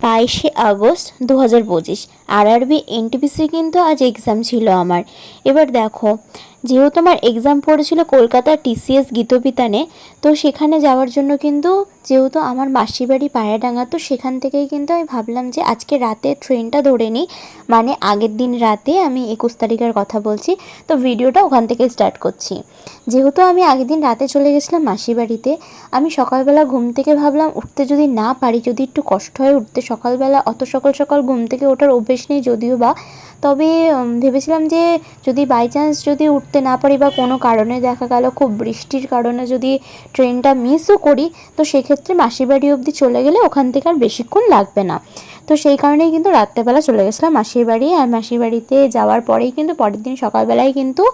22শে August 2025 RRB NTPC কিন্তু আজ exam ছিল আমার। এবার দেখো, যেহেতু আমার এক্সাম পড়েছিল কলকাতার টিসিএস গীতবিতানে, তো সেখানে যাওয়ার জন্য কিন্তু যেহেতু আমার মাসির বাড়ি পায়রাডাঙ্গা, তো সেখান থেকেই কিন্তু আমি ভাবলাম যে আজকে রাতে ট্রেনটা ধরে নিই। মানে আগের দিন রাতে, আমি 21 তারিখের কথা বলছি, তো ভিডিওটা ওখান থেকে স্টার্ট করছি। যেহেতু আমি আগের দিন রাতে চলে গেছিলাম মাসির বাড়িতে, আমি সকালবেলা ঘুম থেকে ভাবলাম উঠতে যদি না পারি, যদি একটু কষ্ট হয় উঠতে সকালবেলা, অত সকাল সকাল ঘুম থেকে ওঠার অভ্যেস নেই যদিও বা, তবে ভেবেছিলাম যে যদি বাই চান্স যদি উঠতে না পারি বা কোনো কারণে দেখা গেল খুব বৃষ্টির কারণে যদি ট্রেনটা মিসও করি, তো সেক্ষেত্রে মাসির বাড়ি অবধি চলে গেলে ওখান থেকে আর বেশিক্ষণ লাগবে না। তো সেই কারণেই কিন্তু রাত্রেবেলা চলে গেছিলাম মাসির বাড়ি। আর মাসির বাড়িতে যাওয়ার পরেই কিন্তু পরের দিন সকালবেলায় কিন্তু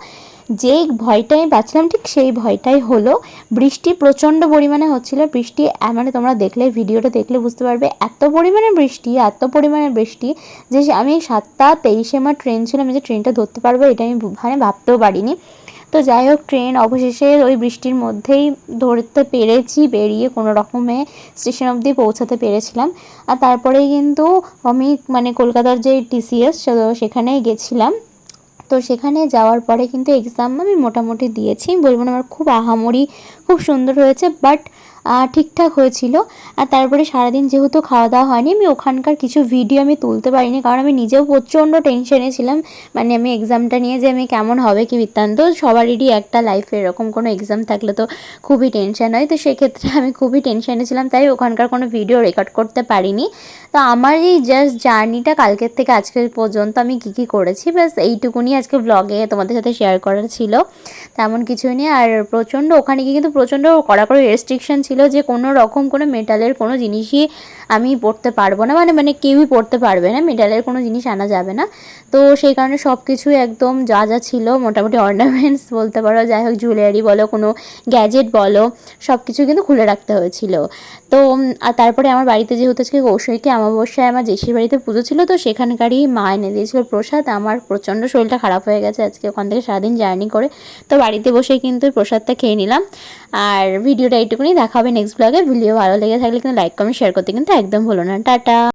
যেই ভয়টা আমি পাচ্ছিলাম ঠিক সেই ভয়টাই হলো। বৃষ্টি প্রচণ্ড পরিমাণে হচ্ছিল। বৃষ্টি মানে তোমরা দেখলে, ভিডিওটা দেখলে বুঝতে পারবে এত পরিমাণে বৃষ্টি যে আমি 7টা 23 আমার ট্রেন ছিল, আমি যে ট্রেনটা ধরতে পারবো এটা আমি ভাবতেও পারিনি। তো যাই হোক, ট্রেন অবশেষে ওই বৃষ্টির মধ্যেই ধরতে পেরেছি, বেরিয়ে কোনো রকমে স্টেশন অবধি পৌঁছাতে পেরেছিলাম। আর তারপরেই কিন্তু আমি কলকাতার যে টিসিএস সেখানেই গেছিলাম। তো সেখানে যাওয়ার পরে কিন্তু এক্সাম আমি মোটামুটি দিয়েছি, বলবো না আমার খুব আহামরি খুব সুন্দর হয়েছে, বাট ঠিকঠাক হয়েছিল। আর তারপরে সারাদিন যেহেতু খাওয়া দাওয়া হয়নি, আমি ওখানকার কিছু ভিডিও আমি তুলতে পারিনি, কারণ আমি নিজেও প্রচণ্ড টেনশনে ছিলাম। আমি এক্সামটা নিয়ে যে আমি কেমন হবে কি বৃত্তান্ত, সবারই একটা লাইফে এরকম কোনো এক্সাম থাকলে তো খুবই টেনশন হয়। তো সেক্ষেত্রে আমি খুবই টেনশনে ছিলাম, তাই ওখানকার কোনো ভিডিও রেকর্ড করতে পারিনি। তো আমার এই জাস্ট জার্নিটা কালকের থেকে আজকের পর্যন্ত আমি কী করেছি, ব্যাস এইটুকুনি আজকে ব্লগে তোমাদের সাথে শেয়ার করার ছিল, তেমন কিছুই নেই। আর প্রচণ্ড ওখানে গিয়ে কিন্তু প্রচণ্ড কড়াকড়ি রেস্ট্রিকশন ছিল যে কোনো রকম কোনো মেটালের কোনো জিনিসই আমি পড়তে পারবো না, কেউই পড়তে পারবে না, মেটালের কোনো জিনিস আনা যাবে না। তো সেই কারণে সব কিছুই একদম যা যা ছিল মোটামুটি অর্নামেন্টস বলতে পারো, যাই হোক জুয়েলারি বলো, কোনো গ্যাজেট বলো, সব কিছু কিন্তু খুলে রাখতে হয়েছিল। তো আর তারপরে আমার বাড়িতে যেহেতু আজকে কৌশিকী অমাবস্যায় আমার জেঠির বাড়িতে পুজো ছিল, তো সেখানকারই মা এনে দিয়েছিল প্রসাদ। আমার প্রচণ্ড শরীরটা খারাপ হয়ে গেছে আজকে ওখান থেকে সারাদিন জার্নি করে, তো বাড়িতে বসেই কিন্তু প্রসাদটা খেয়ে নিলাম। আর ভিডিওটা এইটুকুনি, দেখা হবে নেক্সট ব্লগে। ভিডিও ভালো লেগে থাকলে কিন্তু লাইক কমেন্ট শেয়ার করতে কিন্তু একদম ভুলো না। টাটা।